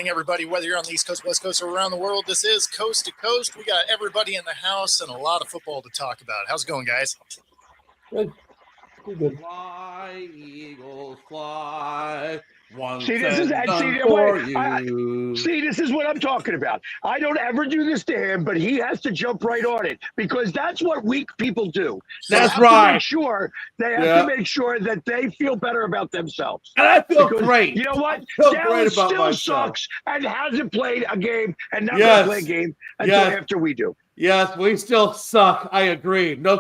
morning, everybody, whether you're on the East Coast, West Coast, or around the world. This is Coast to Coast. We got everybody in the house and a lot of football to talk about. How's it going, guys? Good. Good. Fly, Eagles, fly. See, this is what I'm talking about. I don't ever do this to him, but he has to jump right on it because that's what weak people do. That's right. They have to make sure that they feel better about themselves. And I feel great. You know what? I feel Dallas great about still myself. sucks and hasn't played a game and not going to play a game until after we do. Yes, we still suck. I agree. No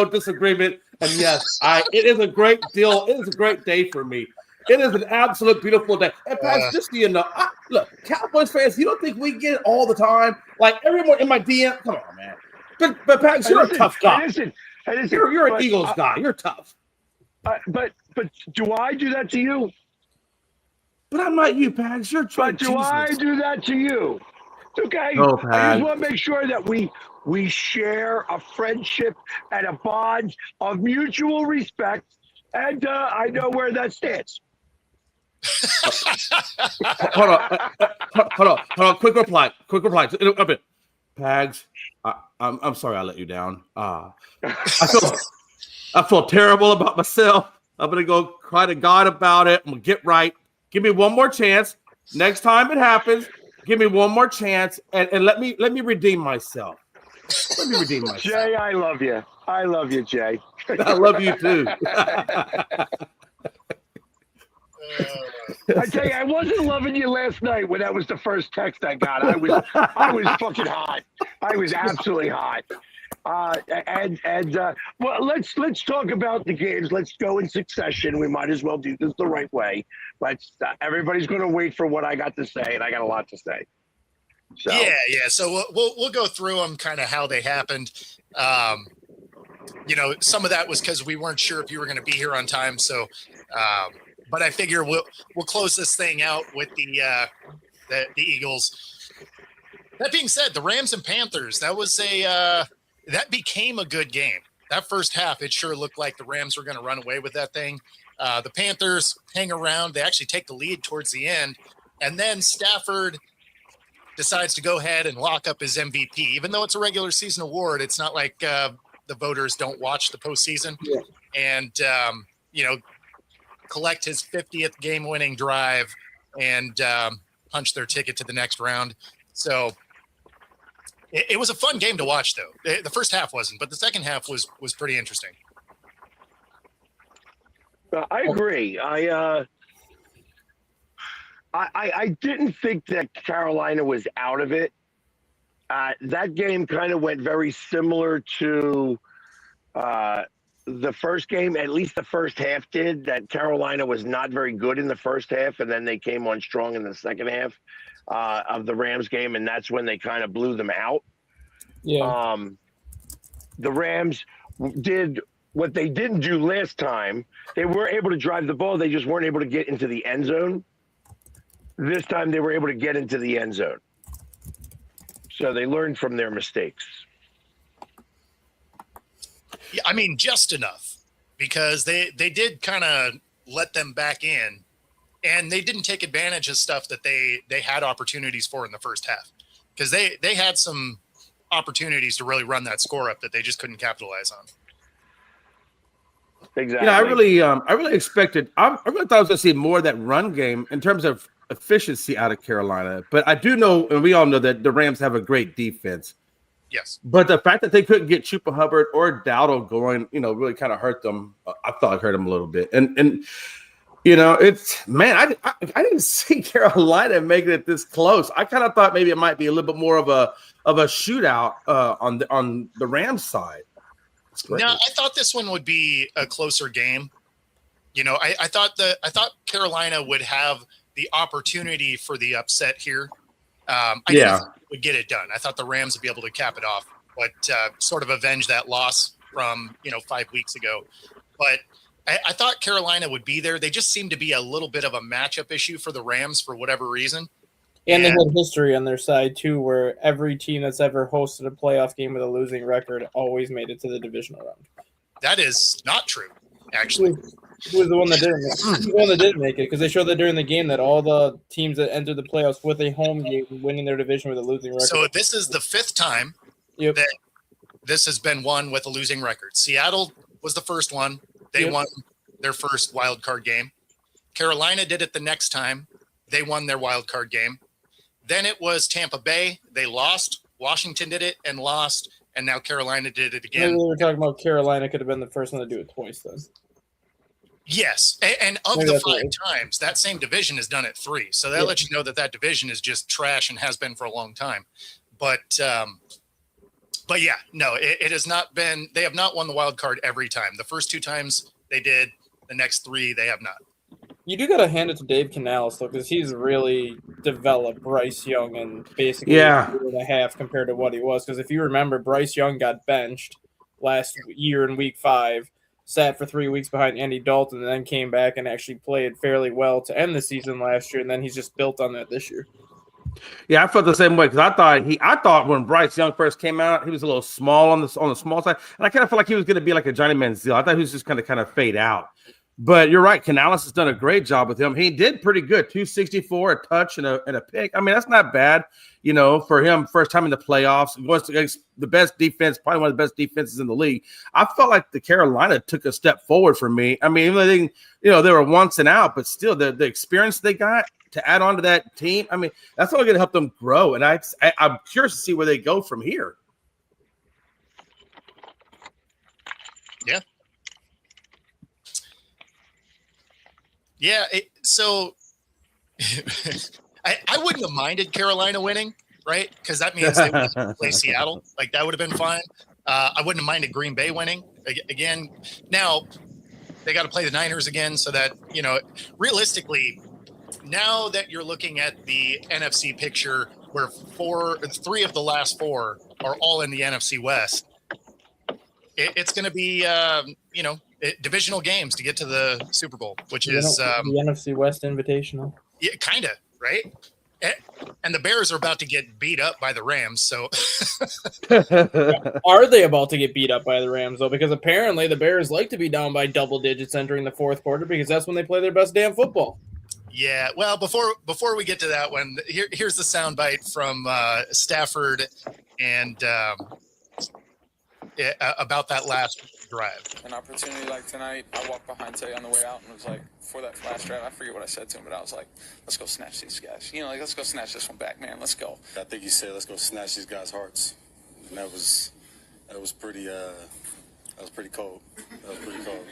disagreement. And yes, it is a great deal. It is a great day for me. It is an absolute beautiful day. And Pat, just so you know, look, Cowboys fans, you don't think we get it all the time? Like everyone in my DM, come on, man. But Pat, you're a tough guy. You're an Eagles guy. You're tough. But do I do that to you? But I'm not you, Pat. You're But do I do that to you? Okay. No, I just want to make sure that we share a friendship and a bond of mutual respect, and I know where that stands. Hold on. Quick reply. Pags, I'm sorry I let you down. I feel terrible about myself. I'm gonna go cry to God about it. I'm gonna get right. Give me one more chance. Next time it happens, give me one more chance and let me redeem myself. Let me redeem myself. Jay, I love you. I love you, Jay. I love you too. I tell you, I wasn't loving you last night when that was the first text I got. I was fucking hot. I was absolutely hot. Well, let's talk about the games. Let's go in succession. We might as well do this the right way. Everybody's going to wait for what I got to say, and I got a lot to say. So. Yeah. So we'll go through them, kind of how they happened. Some of that was because we weren't sure if you were going to be here on time. So, but I figure we'll close this thing out with the Eagles. That being said, the Rams and Panthers, that became a good game. That first half, it sure looked like the Rams were going to run away with that thing. The Panthers hang around. They actually take the lead towards the end. And then Stafford decides to go ahead and lock up his MVP. Even though it's a regular season award, it's not like the voters don't watch the postseason. Yeah. And, collect his 50th game-winning drive and punch their ticket to the next round. So it was a fun game to watch, though. The first half wasn't, but the second half was pretty interesting. I agree. I didn't think that Carolina was out of it. That game kind of went very similar to the first game, at least the first half did, that Carolina was not very good in the first half, and then they came on strong in the second half of the Rams game, and that's when they kind of blew them out. Yeah. The Rams did what they didn't do last time. They were able to drive the ball. They just weren't able to get into the end zone. This time they were able to get into the end zone. So they learned from their mistakes. Yeah, I mean, just enough, because they did kind of let them back in, and they didn't take advantage of stuff that they had opportunities for in the first half, because they had some opportunities to really run that score up that they just couldn't capitalize on. Exactly. I really expected. I really thought I was going to see more of that run game in terms of efficiency out of Carolina. But I do know, and we all know, that the Rams have a great defense. Yes. But the fact that they couldn't get Chupa Hubbard or Dowdle going, really kind of hurt them. I thought it hurt them a little bit. And it's, man, I didn't see Carolina making it this close. I kind of thought maybe it might be a little bit more of a shootout on the Rams side. No, I thought this one would be a closer game. I thought Carolina would have the opportunity for the upset here. I didn't think would get it done. I thought the Rams would be able to cap it off, but sort of avenge that loss from 5 weeks ago. But I thought Carolina would be there. They just seemed to be a little bit of a matchup issue for the Rams for whatever reason. And they had history on their side, too, where every team that's ever hosted a playoff game with a losing record always made it to the divisional round. That is not true, actually. Who was the one that didn't? Who's the one that didn't make it? Because they showed that during the game that all the teams that entered the playoffs with a home game winning their division with a losing record. So this is the 5th time that this has been won with a losing record. Seattle was the first one. They won their first wild card game. Carolina did it the next time. They won their wild card game. Then it was Tampa Bay. They lost. Washington did it and lost. And now Carolina did it again. Maybe we were talking about Carolina could have been the first one to do it twice then. Yes. And of Maybe the that's 5 right. times, that same division has done it 3. So that lets you know that division is just trash and has been for a long time. But yeah, no, it has not been. They have not won the wild card every time. The first 2 times they did. The next 3 they have not. You do got to hand it to Dave Canales, though, because he's really developed Bryce Young in basically a year and a half compared to what he was. Because if you remember, Bryce Young got benched last year in week 5, sat for 3 weeks behind Andy Dalton, and then came back and actually played fairly well to end the season last year. And then he's just built on that this year. Yeah, I felt the same way because I thought when Bryce Young first came out, he was a little small on the small side, and I kind of felt like he was going to be like a Johnny Manziel. I thought he was just going to kind of fade out. But you're right, Canales has done a great job with him. He did pretty good, 264, a touch, and a pick. I mean, that's not bad, for him. First time in the playoffs, going against the best defense, probably one of the best defenses in the league. I felt like the Carolina took a step forward for me. I mean, even though they were once and out, but still the experience they got to add on to that team. I mean, that's only going to help them grow. And I'm curious to see where they go from here. Yeah. Yeah. So I wouldn't have minded Carolina winning, right? Because that means they would have played Seattle. Like, that would have been fine. I wouldn't have minded Green Bay winning again. Now they got to play the Niners again. So that, realistically, now that you're looking at the NFC picture where 3 of the last 4 are all in the NFC West, it's going to be, divisional games to get to the Super Bowl, which is the NFC West Invitational. Yeah, kind of, right? And the Bears are about to get beat up by the Rams. So are they about to get beat up by the Rams, though? Because apparently the Bears like to be down by double digits entering the 4th quarter because that's when they play their best damn football. Yeah, well, before we get to that one, here's the soundbite from Stafford and about that last drive. An opportunity like tonight, I walked behind Tay on the way out and was like, for that last drive, I forget what I said to him, but I was like, let's go snatch these guys. Let's go snatch this one back, man. Let's go. I think you said, let's go snatch these guys' hearts. And that was pretty cold. That was pretty cold.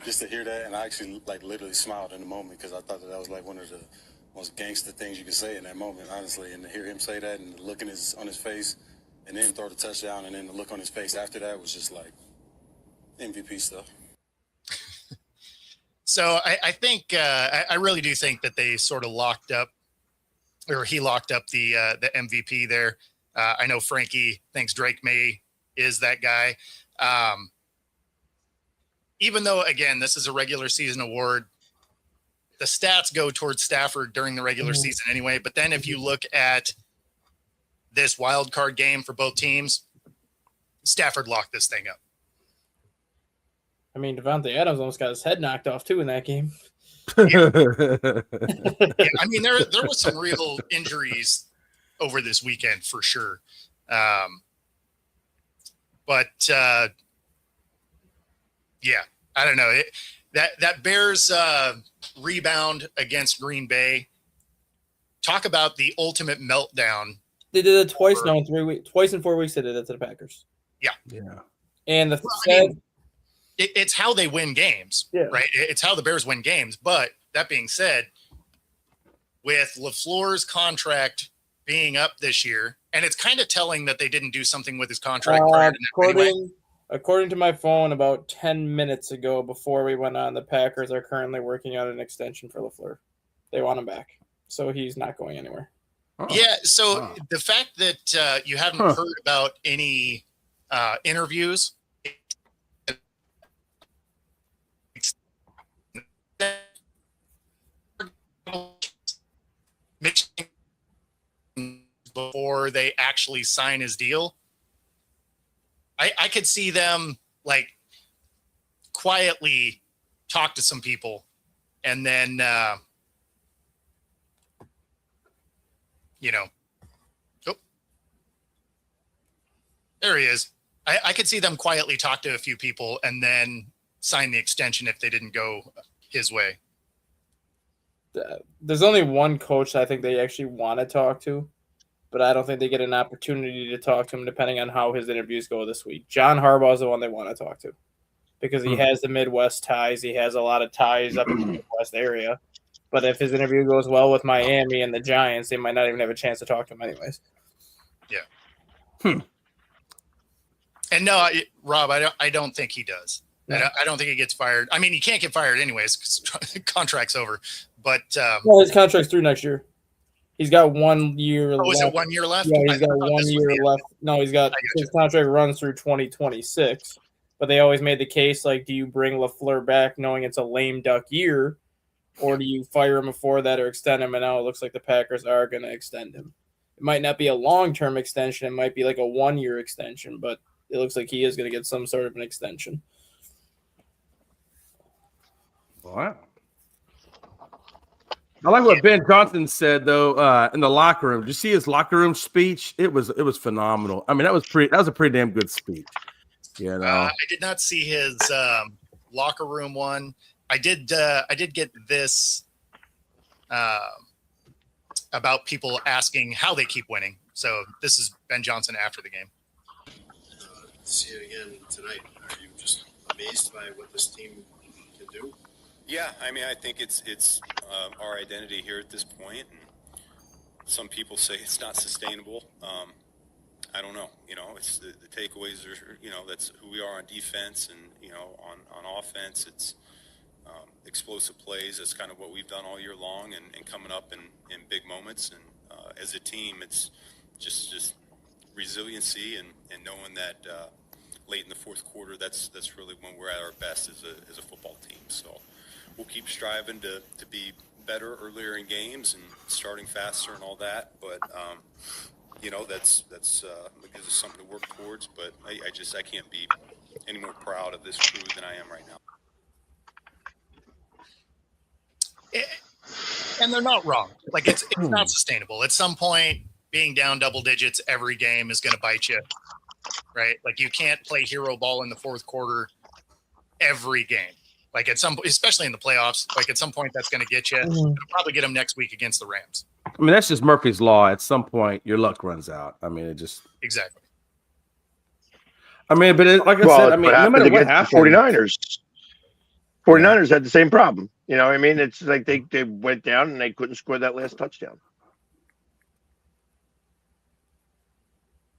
Just to hear that, and I actually literally smiled in the moment because I thought that was like one of the most gangster things you could say in that moment, honestly. And to hear him say that and the look on his face, and then throw the touchdown, and then the look on his face after that was just like MVP stuff. So I think I really do think that they sort of locked up, or he locked up the MVP there. I know Frankie thinks Drake May is that guy. Even though, again, this is a regular season award, the stats go towards Stafford during the regular season anyway. But then if you look at this wild card game for both teams, Stafford locked this thing up. I mean, Devontae Adams almost got his head knocked off, too, in that game. Yeah, I mean, there was some real injuries over this weekend for sure. But yeah, I don't know. That Bears rebound against Green Bay, talk about the ultimate meltdown. They did it twice now in 3 weeks. Twice in 4 weeks they did it to the Packers. Yeah. And it's how they win games, right? It's how the Bears win games. But that being said, with LaFleur's contract being up this year, and it's kind of telling that they didn't do something with his contract prior to that anyway. According to my phone, about 10 minutes ago, before we went on, the Packers are currently working on an extension for LaFleur. They want him back, so he's not going anywhere. Oh. Yeah, so the fact that you haven't heard about any interviews, before they actually sign his deal, I could see them quietly talk to some people, and then, oh, there he is. I could see them quietly talk to a few people and then sign the extension if they didn't go his way. There's only one coach I think they actually want to talk to, but I don't think they get an opportunity to talk to him depending on how his interviews go this week. John Harbaugh is the one they want to talk to because he has the Midwest ties. He has a lot of ties up in the Midwest area. But if his interview goes well with Miami and the Giants, they might not even have a chance to talk to him anyways. Yeah. And no, Rob, I don't think he does. No. I don't think he gets fired. I mean, he can't get fired anyways because contract's over. But well, his contract's through next year. He's got 1 year left. Oh, is it 1 year left? Yeah, he's got 1 year left. No, his contract runs through 2026. But they always made the case, like, do you bring LaFleur back knowing it's a lame duck year, or do you fire him before that or extend him? And now it looks like the Packers are going to extend him. It might not be a long-term extension. It might be like a 1 year extension, but it looks like he is going to get some sort of an extension. Wow. I like what Ben Johnson said though in the locker room. Did you see his locker room speech? It was phenomenal. I mean, that was a pretty damn good speech. You know, I did not see his locker room one. I did get this about people asking how they keep winning. So this is Ben Johnson after the game. See it again tonight. Are you just amazed by what this team can do? Yeah, I mean, I think it's our identity here at this point. And some people say it's not sustainable. I don't know. You know, it's the takeaways are, that's who we are on defense, and on offense, it's explosive plays. That's kind of what we've done all year long, and coming up in big moments. And as a team, it's just resiliency and knowing that late in the fourth quarter, that's really when we're at our best as a football team. So we'll keep striving to be better earlier in games and starting faster and all that. But that's gives us something to work towards. But I can't be any more proud of this crew than I am right now. And they're not wrong. Like it's not sustainable. At some point, being down double digits every game is going to bite you, right? Like you can't play hero ball in the fourth quarter every game. Like at some, especially in the playoffs, like at some point that's going to get you. It'll probably get them next week against the Rams. I mean, that's just Murphy's Law. At some point, your luck runs out. I mean, it just exactly. I mean, but like I said, I mean, no matter what happened, 49ers had the same problem. You know what I mean? It's like they went down and they couldn't score that last touchdown.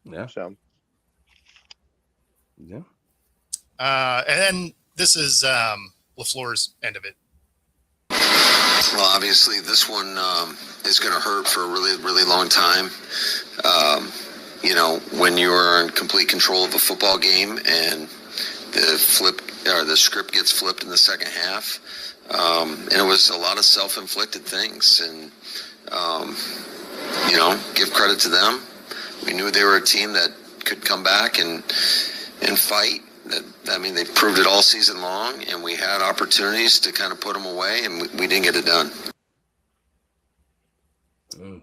Yeah. So. Yeah. And then this is LaFleur's end of it. Well, obviously, this one is going to hurt for a really, really long time. When you are in complete control of a football game and the script gets flipped in the second half, and it was a lot of self-inflicted things. And give credit to them. We knew they were a team that could come back and fight. They proved it all season long, and we had opportunities to kind of put them away, and we didn't get it done.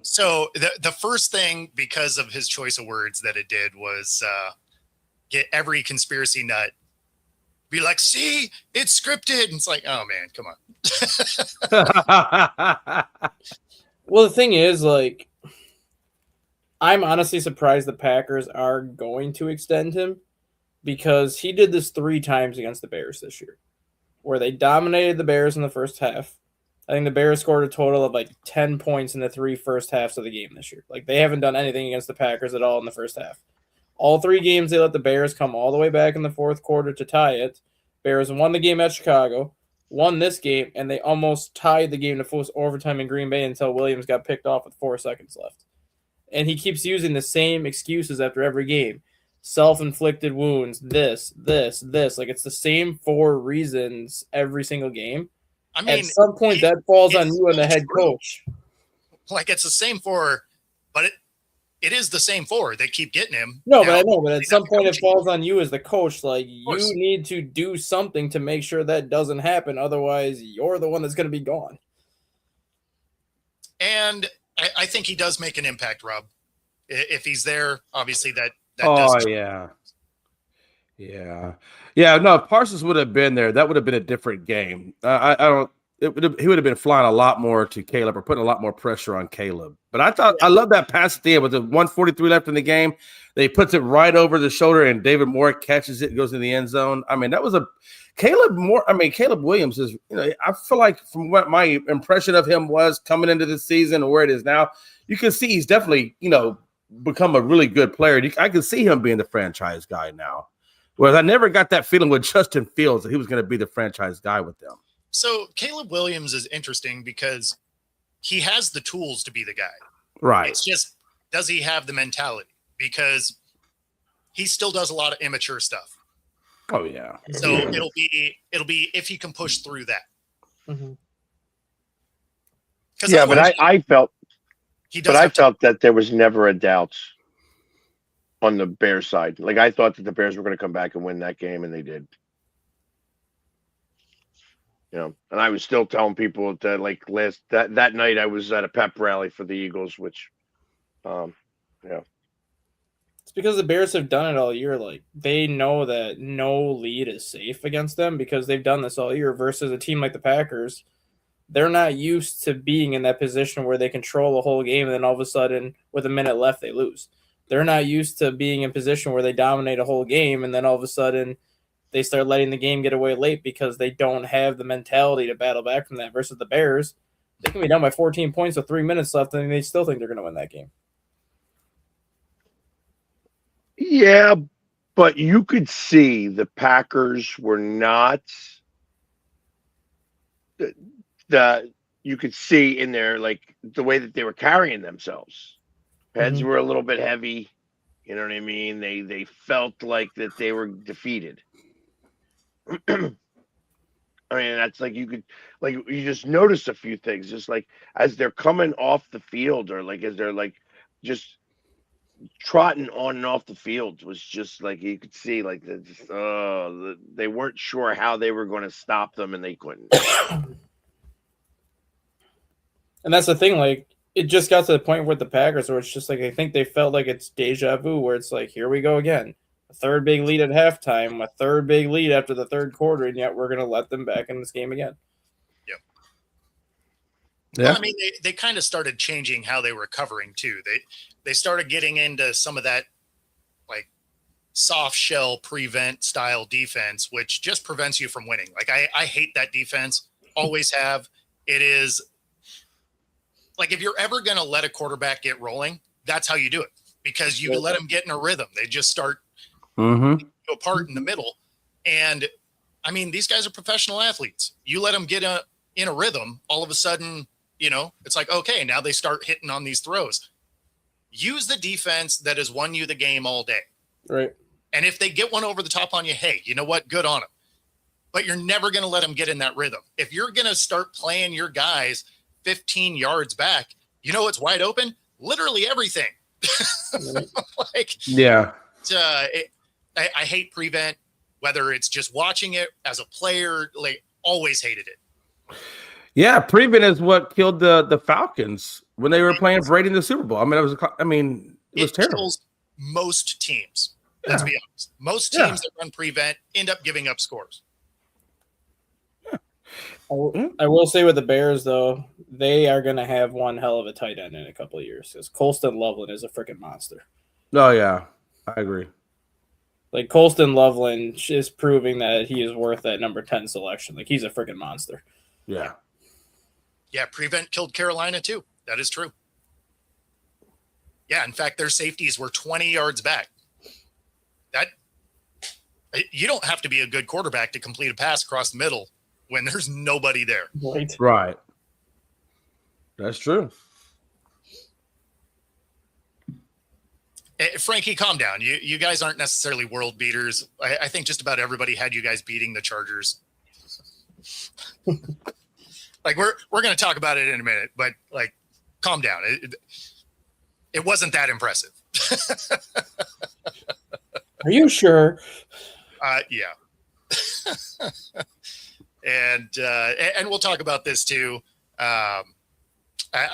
So the first thing, because of his choice of words that it did, was get every conspiracy nut be like, see, it's scripted. And it's like, oh, man, come on. Well, the thing is, like, I'm honestly surprised the Packers are going to extend him because he did this 3 times against the Bears this year, where they dominated the Bears in the first half. I think the Bears scored a total of like 10 points in the 3 first halves of the game this year. Like, they haven't done anything against the Packers at all in the first half. All 3 games, they let the Bears come all the way back in the fourth quarter to tie it. Bears won the game at Chicago, won this game, and they almost tied the game to full overtime in Green Bay until Williams got picked off with 4 seconds left. And he keeps using the same excuses after every game. Self-inflicted wounds, this. Like, it's the same 4 reasons every single game. I mean, at some point, that falls on you and the head coach. Like, it's the same 4, but it is the same four that keep getting him. No, Now, but I know, but at some point it coaching. falls on you as the coach. Like, you course. need to do something to make sure that doesn't happen. Otherwise, you're the one that's going to be gone. And I think he does make an impact, Rob. If he's there, obviously that Oh, does. yeah. Yeah. Yeah, no, if Parsons would have been there, that would have been a different game. I don't he would have been flying a lot more to Caleb or putting a lot more pressure on Caleb. But I love that pass at the end with the 1:43 left in the game. They puts it right over the shoulder and David Moore catches it and goes in the end zone. I mean, that was Caleb Williams is, I feel like from what my impression of him was coming into the season or where it is now, you can see he's definitely, become a really good player. I can see him being the franchise guy now. Whereas I never got that feeling with Justin Fields that he was going to be the franchise guy with them. So Caleb Williams is interesting because he has the tools to be the guy. Right. It's just, does he have the mentality? Because he still does a lot of immature stuff. Oh yeah. So it'll be if he can push through that. Mm-hmm. Yeah, but I felt that there was never a doubt on the Bears side. Like, I thought that the Bears were going to come back and win that game, and they did. And I was still telling people that that night I was at a pep rally for the Eagles, which, It's because the Bears have done it all year. Like, they know that no lead is safe against them because they've done this all year versus a team like the Packers. They're not used to being in that position where they control the whole game and then all of a sudden with a minute left, they lose. They're not used to being in a position where they dominate a whole game and then all of a sudden they start letting the game get away late because they don't have the mentality to battle back from that. Versus the Bears, they can be down by 14 points with 3 minutes left and they still think they're going to win that game. yeah, but you could see the Packers were not you could see in there, like, the way that they were carrying themselves. Heads were a little bit heavy. You know what I mean? They felt like that they were defeated. I mean, that's like you just notice a few things, just like as they're coming off the field or like as they're like just trotting on and off the field was just like you could see like they weren't sure how they were going to stop them and they couldn't. And that's the thing, like, it just got to the point with the Packers where it's just like I think they felt like it's deja vu where it's like, here we go again. A third big lead at halftime, a third big lead after the third quarter, and yet we're going to let them back in this game again. Yep. Yeah. Well, I mean, they kind of started changing how they were covering too. They started getting into some of that like soft shell prevent style defense, which just prevents you from winning. Like I hate that defense. Always have. It is like if you're ever going to let a quarterback get rolling, that's how you do it because you let them get in a rhythm. They just start go apart in the middle. And I mean, these guys are professional athletes. You let them get in a rhythm, all of a sudden, it's like, okay, now they start hitting on these throws. Use the defense that has won you the game all day. Right. And if they get one over the top on you, hey, you know what? Good on them. But you're never going to let them get in that rhythm. If you're going to start playing your guys 15 yards back, what's wide open? Literally everything. Yeah. I hate prevent, whether it's just watching it as a player, like always hated it. Yeah, prevent is what killed the Falcons when they were playing Brady in the Super Bowl. I mean, it was terrible. Kills most teams. Let's be honest. Most teams that run prevent end up giving up scores. I will say with the Bears, though, they are going to have one hell of a tight end in a couple of years because Colston Loveland is a freaking monster. Oh, yeah. I agree. Like, Colston Loveland is proving that he is worth that number 10 selection. Like, he's a freaking monster. Yeah. Yeah, prevent killed Carolina, too. That is true. Yeah, in fact, their safeties were 20 yards back. You don't have to be a good quarterback to complete a pass across the middle when there's nobody there. Right. That's true. Frankie, calm down. You guys aren't necessarily world beaters. I think just about everybody had you guys beating the Chargers. Like we're going to talk about it in a minute, but like, calm down. it wasn't that impressive. Are you sure? Yeah. And we'll talk about this too. I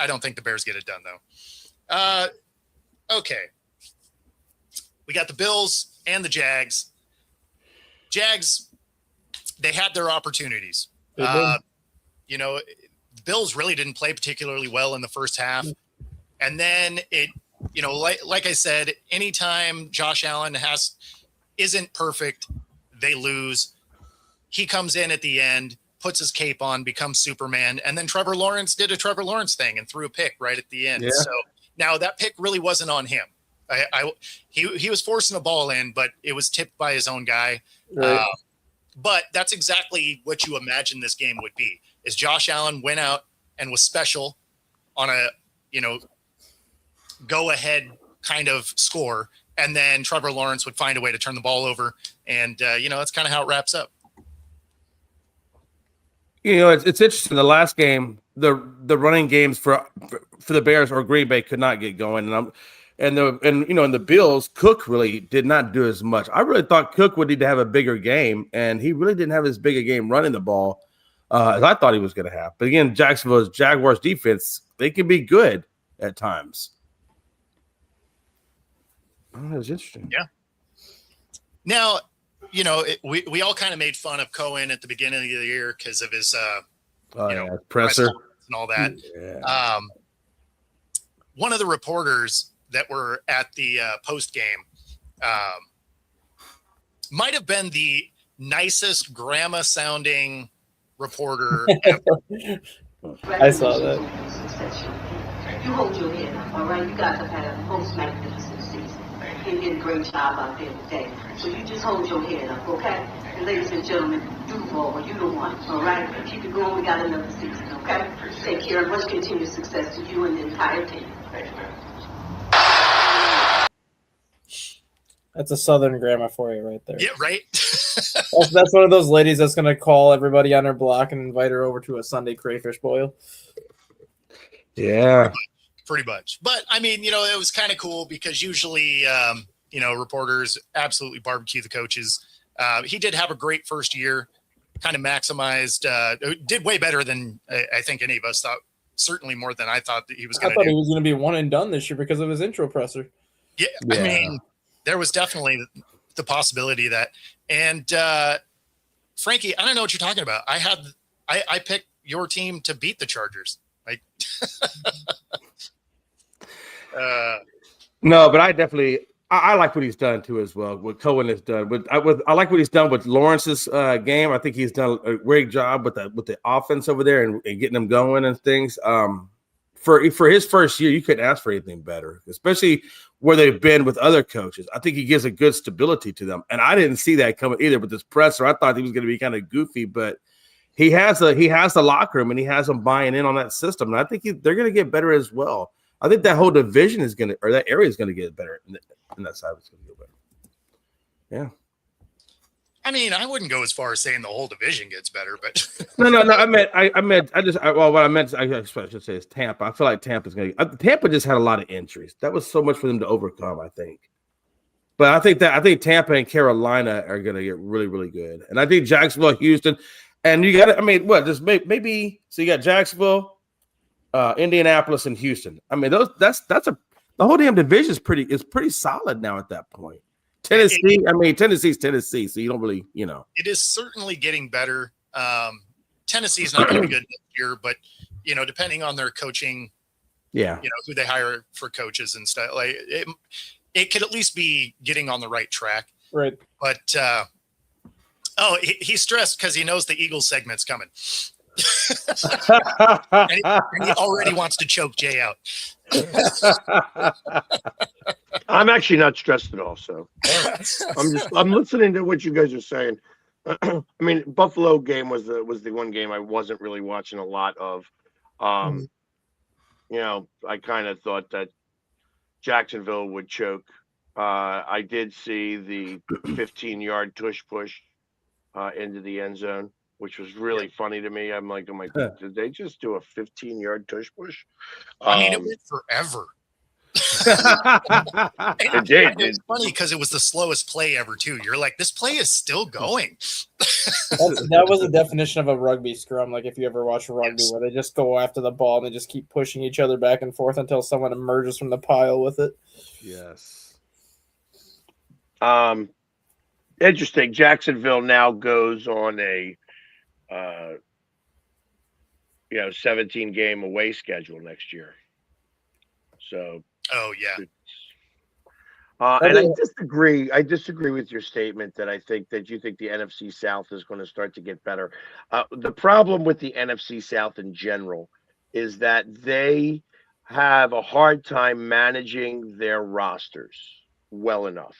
don't think the Bears get it done though. Okay. We got the Bills and the Jags. Jags, they had their opportunities. The Bills really didn't play particularly well in the first half. And then like I said, anytime Josh Allen isn't perfect, they lose. He comes in at the end, puts his cape on, becomes Superman, and then Trevor Lawrence did a Trevor Lawrence thing and threw a pick right at the end. Yeah. So now that pick really wasn't on him. He was forcing a ball in, but it was tipped by his own guy. Right. But that's exactly what you imagine this game would be. Is Josh Allen went out and was special on a go ahead kind of score, and then Trevor Lawrence would find a way to turn the ball over, and that's kind of how it wraps up. It's interesting. The last game, the running games for the Bears or Green Bay could not get going, and the Bills, Cook really did not do as much. I really thought Cook would need to have a bigger game, and he really didn't have as big a game running the ball as I thought he was going to have. But again, Jacksonville's Jaguars defense, they can be good at times. Oh, that was interesting. Yeah. Now, we all kind of made fun of Cohen at the beginning of the year because of his, presser and all that. Yeah. One of the reporters that were at the post game might have been the nicest grandma sounding reporter ever. I saw that. You hold your head up, all right? You guys have had a most magnificent season. You did a great job out there today. So you just hold your head up, okay? And ladies and gentlemen, Duval, you the one, all right? Keep it going. We got another season, okay? Take care and much continued success to you and the entire team. Thanks, man. That's a Southern grandma for you right there. Yeah, right. that's one of those ladies that's going to call everybody on her block and invite her over to a Sunday crayfish boil. Yeah. Pretty much. But, I mean, it was kind of cool because usually, reporters absolutely barbecue the coaches. He did have a great first year, kind of maximized, did way better than I think any of us thought, certainly more than I thought that he was going to do. I thought he was going to be one and done this year because of his intro presser. Yeah. I mean, there was definitely the possibility of that. And Frankie, I don't know what you're talking about. I picked your team to beat the Chargers. Like, no, but I like what he's done too as well. What Cohen has done, I like what he's done with Lawrence's game. I think he's done a great job with the offense over there and getting them going and things. For his first year, you couldn't ask for anything better, especially where they've been with other coaches. I think he gives a good stability to them, and I didn't see that coming either with this presser. I thought he was going to be kind of goofy, but he has the locker room and he has them buying in on that system, and I think they're going to get better as well. I think that whole division that area is going to get better, and that side is going to get better. Yeah. I mean, I wouldn't go as far as saying the whole division gets better, but no. What I meant, I should say is Tampa. I feel like Tampa just had a lot of injuries. That was so much for them to overcome, I think. But I think Tampa and Carolina are going to get really, really good. And I think Jacksonville, Houston, and you got maybe so you got Jacksonville, Indianapolis, and Houston. I mean, the whole damn division is pretty solid now at that point. Tennessee's Tennessee, so you don't really, It is certainly getting better. Tennessee's not going to be good next year, but, depending on their coaching, who they hire for coaches and stuff, like it could at least be getting on the right track. Right. But, he's stressed because he knows the Eagles segment's coming. and he already wants to choke Jay out. I'm actually not stressed at all. So I'm listening to what you guys are saying. I mean, Buffalo game was the one game I wasn't really watching a lot of. I kind of thought that Jacksonville would choke. I did see the 15-yard tush push into the end zone, which was really funny to me. I'm like, did they just do a 15-yard tush push? I mean, it went forever. It's funny because it was the slowest play ever too. You're like, this play is still going. That was the definition of a rugby scrum. Like if you ever watch rugby, where they just go after the ball and they just keep pushing each other back and forth until someone emerges from the pile with it. Yes. Interesting. Jacksonville now goes on a 17 game away schedule next year. So oh yeah. And I disagree with your statement that I think that you think the NFC South is going to start to get better. The problem with the NFC South in general is that they have a hard time managing their rosters well enough.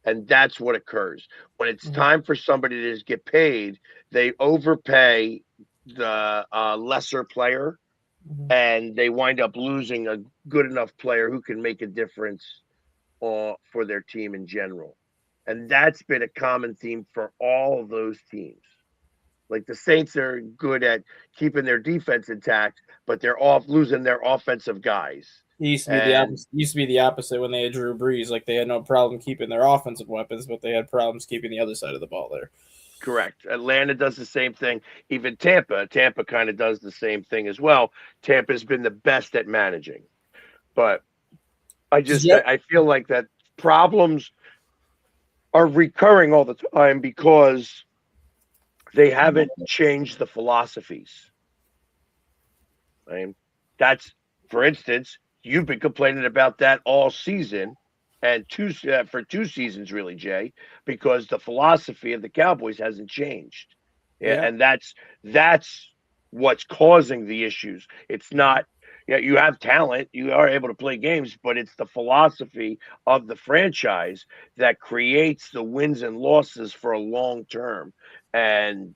And that's what occurs. When it's time for somebody to get paid, they overpay the lesser player, and they wind up losing a good enough player who can make a difference for their team in general. And that's been a common theme for all of those teams. Like the Saints are good at keeping their defense intact, but they're losing their offensive guys. It used to be the opposite when they had Drew Brees. Like they had no problem keeping their offensive weapons, but they had problems keeping the other side of the ball there. Correct. Atlanta does the same thing. Even Tampa kind of does the same thing as well. Tampa's been the best at managing. But I feel like that problems are recurring all the time because they haven't changed the philosophies. I mean, that's, for instance, you've been complaining about that all season, and for 2 seasons, really, Jay, because the philosophy of the Cowboys hasn't changed. Yeah. And that's what's causing the issues. It's not, you have talent, you are able to play games, but it's the philosophy of the franchise that creates the wins and losses for a long term. And,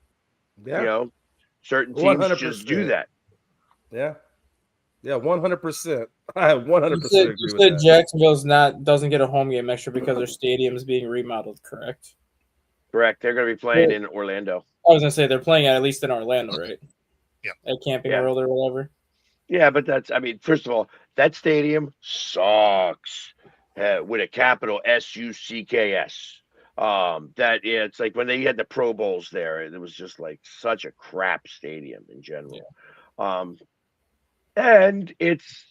certain teams 100%. Just do that. Yeah. Yeah, 100%. I 100% agree with that. You said Jacksonville's doesn't get a home game next year because their stadium is being remodeled, correct? Correct. They're going to be playing in Orlando. I was going to say they're playing at least in Orlando, right? Yeah. At Camping World or whatever. Yeah, but first of all, that stadium sucks with a capital SUCKS. It's like when they had the Pro Bowls there, it was just like such a crap stadium in general. Yeah. And it's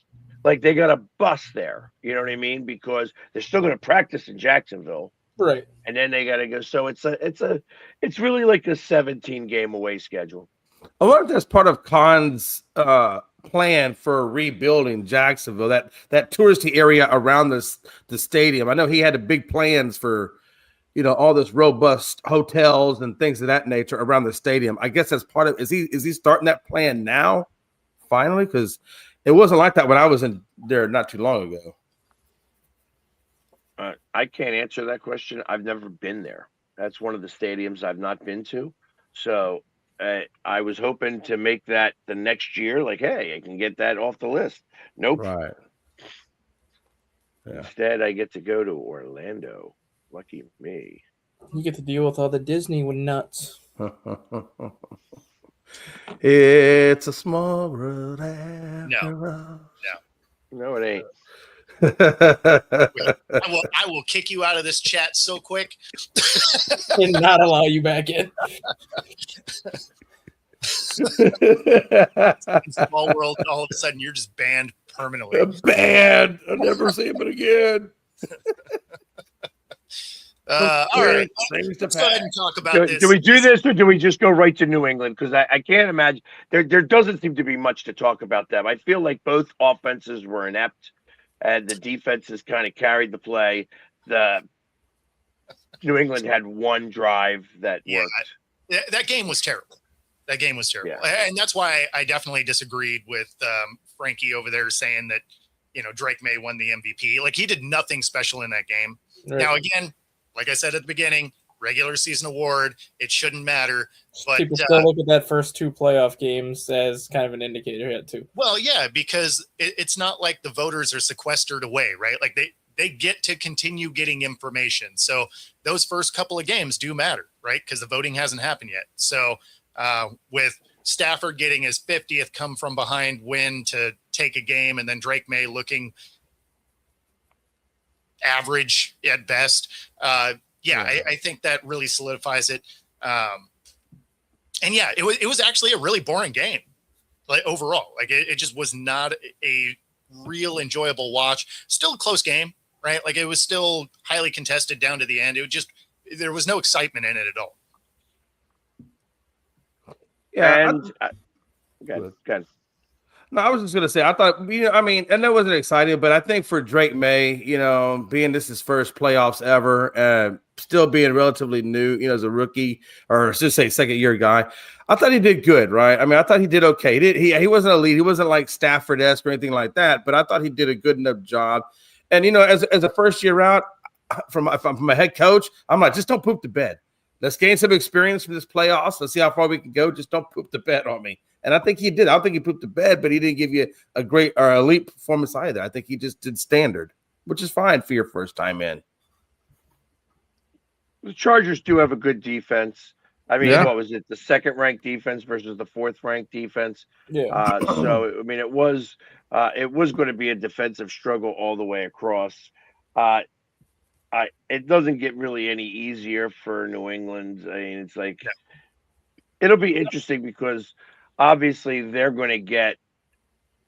like they got a bus there, you know what I mean? Because they're still going to practice in Jacksonville, right? And then they got to go. So it's really like a 17 game away schedule. I wonder if that's part of Khan's plan for rebuilding Jacksonville, that touristy area around the stadium. I know he had big plans for, all this robust hotels and things of that nature around the stadium. I guess that's part of. Is he starting that plan now? Finally, because it wasn't like that when I was in there not too long ago. I can't answer that question. I've never been there. That's one of the stadiums I've not been to. So I was hoping to make that the next year. Like, hey, I can get that off the list. Nope. Right. Yeah. Instead, I get to go to Orlando. Lucky me. You get to deal with all the Disney nuts. It's a small world after all. No, it ain't. I will kick you out of this chat so quick and not allow you back in. Small world, all of a sudden you're just banned permanently. Banned. I'll never see him again. All right, let's go ahead and talk about this. Do we do this, or do we just go right to New England? Because I can't imagine there doesn't seem to be much to talk about them. I feel like both offenses were inept, and the defenses kind of carried the play. The New England had one drive that worked. That game was terrible. And that's why I definitely disagreed with Frankie over there saying that Drake May won the MVP. Like, he did nothing special in that game. Right. Now again, like I said at the beginning, regular season award, it shouldn't matter. But people still look at that first 2 playoff games as kind of an indicator yet too. Well, yeah, because it's not like the voters are sequestered away, right? Like they get to continue getting information. So those first couple of games do matter, right? Because the voting hasn't happened yet. So with Stafford getting his 50th come from behind win to take a game, and then Drake May looking average at best. I think that really solidifies it. And yeah, it was actually a really boring game, like overall. Like it just was not a real enjoyable watch. Still a close game, right? Like it was still highly contested down to the end. There was no excitement in it at all. Yeah, And good. No, I was just gonna say I thought I mean, and that wasn't exciting, but I think for Drake May, being this his first playoffs ever, still being relatively new, as a rookie or just say second year guy, I thought he did good, right? I mean, I thought he did okay. He wasn't elite, he wasn't like Stafford-esque or anything like that, but I thought he did a good enough job. And as a first year out from a head coach, I'm like, just don't poop the bed. Let's gain some experience from this playoffs. Let's see how far we can go. Just don't poop the bed on me. And I think he did. I don't think he pooped the bed, but he didn't give you a great or elite performance either. I think he just did standard, which is fine for your first time in. The Chargers do have a good defense. I mean, Yeah. what was it? The second-ranked defense versus the fourth-ranked defense. Yeah. So I mean, it was going to be a defensive struggle all the way across. It doesn't get really any easier for New England. I mean, it's like it'll be interesting because obviously they're going to get.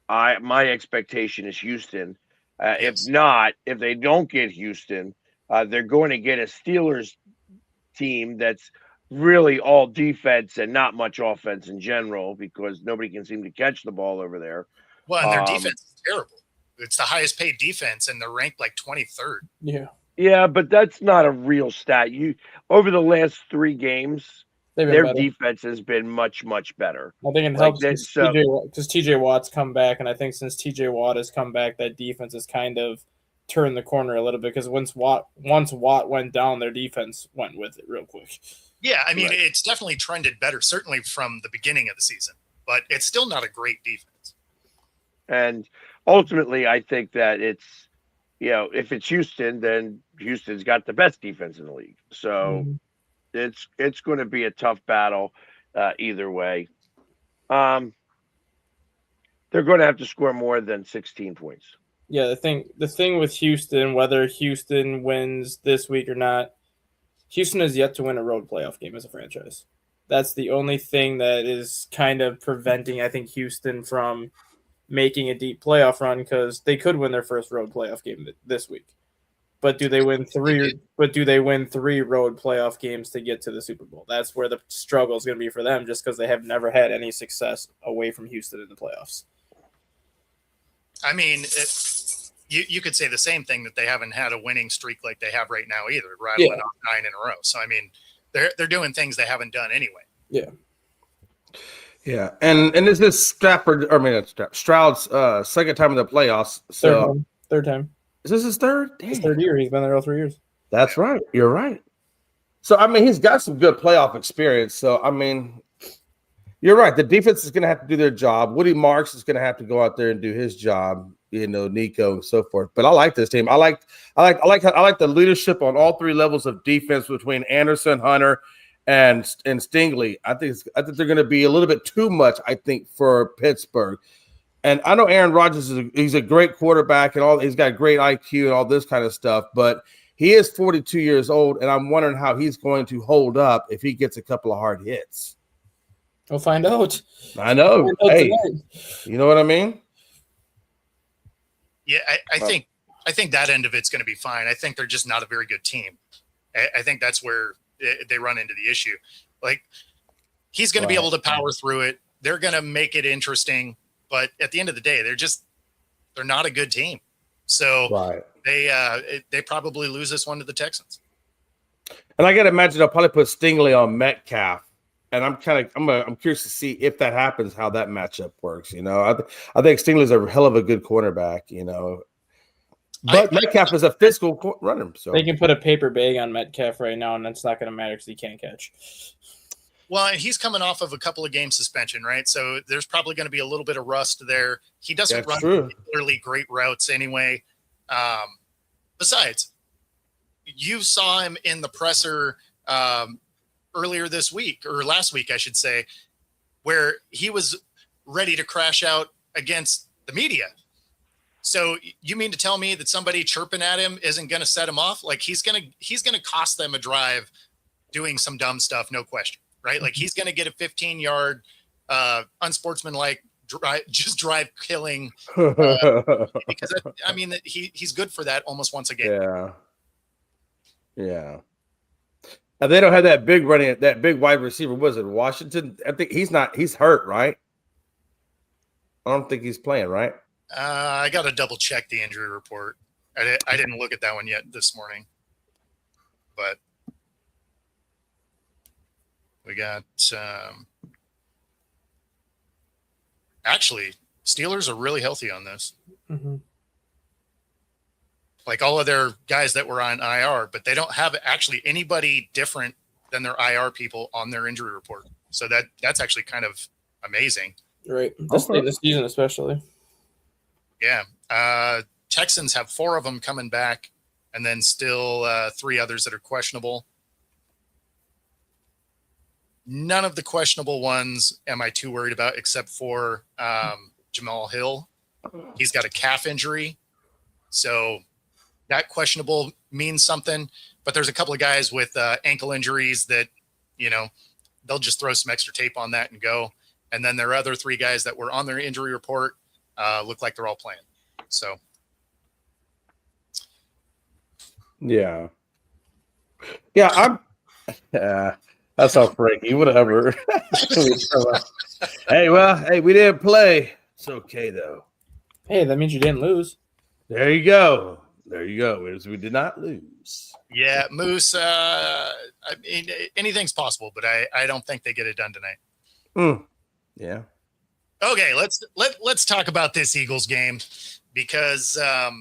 My expectation is Houston. If they don't get Houston, they're going to get a Steelers team that's really all defense and not much offense in general because nobody can seem to catch the ball over there. Well, and their defense is terrible. It's the highest paid defense, and they're ranked like 23rd. Yeah. Yeah, but that's not a real stat. Over the last 3 games, their better. defense has been much, much better. I think it helps because TJ Watt's come back, and I think since TJ Watt has come back, that defense has kind of turned the corner a little bit because once Watt went down, their defense went with it real quick. Yeah, I mean, It's definitely trended better, certainly from the beginning of the season, but it's still not a great defense. And ultimately, I think that it's, if it's Houston, then Houston's got the best defense in the league. So it's going to be a tough battle either way. They're going to have to score more than 16 points. Yeah, the thing with Houston, whether Houston wins this week or not, Houston has yet to win a road playoff game as a franchise. That's the only thing that is kind of preventing, I think, Houston from making a deep playoff run because they could win their first road playoff game this week. But do they win 3? But do they win 3 road playoff games to get to the Super Bowl? That's where the struggle is going to be for them, just because they have never had any success away from Houston in the playoffs. I mean, you could say the same thing that they haven't had a winning streak like they have right now either, rattling off 9 in a row. So I mean, they're doing things they haven't done anyway. Yeah. Yeah, and this is Stroud's second time in the playoffs. So third time. Is this his third? Dang. His third year. He's been there all 3 years. That's right. You're right. So I mean, he's got some good playoff experience. So I mean, you're right. The defense is going to have to do their job. Woody Marks is going to have to go out there and do his job. Nico and so forth. But I like this team. I like the leadership on all 3 levels of defense between Anderson, Hunter, and Stingley. I think they're going to be a little bit too much, I think, for Pittsburgh. And I know Aaron Rodgers he's a great quarterback and all. He's got great IQ and all this kind of stuff. But he is 42 years old, and I'm wondering how he's going to hold up if he gets a couple of hard hits. We'll find out. I know. Hey, you know what I mean? Yeah, I think that end of it's going to be fine. I think they're just not a very good team. I think that's where they run into the issue. Like, he's going to be able to power through it. They're going to make it interesting. But at the end of the day, they're not a good team. So they probably lose this one to the Texans. And I got to imagine they'll probably put Stingley on Metcalf. And I'm curious to see if that happens, how that matchup works. I think Stingley's a hell of a good cornerback. But Metcalf is a physical runner. So they can put a paper bag on Metcalf right now, and that's not going to matter because he can't catch. Well, he's coming off of a couple of game suspension, right? So there's probably going to be a little bit of rust there. He doesn't run particularly great routes anyway. Besides, you saw him in the presser earlier this week, or last week, I should say, where he was ready to crash out against the media. So you mean to tell me that somebody chirping at him isn't going to set him off? Like he's going to cost them a drive doing some dumb stuff. No question. Right. Like he's going to get a 15-yard unsportsmanlike drive killing because I mean that he's good for that almost once a game. Yeah. Now they don't have that big wide receiver. Was it Washington? I think he's hurt, right? I don't think he's playing, right? I got to double check the injury report. I didn't look at that one yet this morning, but we got actually Steelers are really healthy on this. Mm-hmm. Like all of their guys that were on IR, but they don't have actually anybody different than their IR people on their injury report. So that's actually kind of amazing. Right. This season especially. Yeah. Texans have 4 of them coming back and then still 3 others that are questionable. None of the questionable ones am I too worried about except for Jamal Hill. He's got a calf injury. So that questionable means something, but there's a couple of guys with ankle injuries that, they'll just throw some extra tape on that and go. And then there are other 3 guys that were on their injury report, look like they're all playing. So. Yeah. That's all Frankie. Whatever. Hey, we didn't play. It's okay though. Hey, that means you didn't lose. There you go. We did not lose. Yeah, Moose. I mean, anything's possible, but I don't think they get it done tonight. Yeah. Okay, let's talk about this Eagles game because, that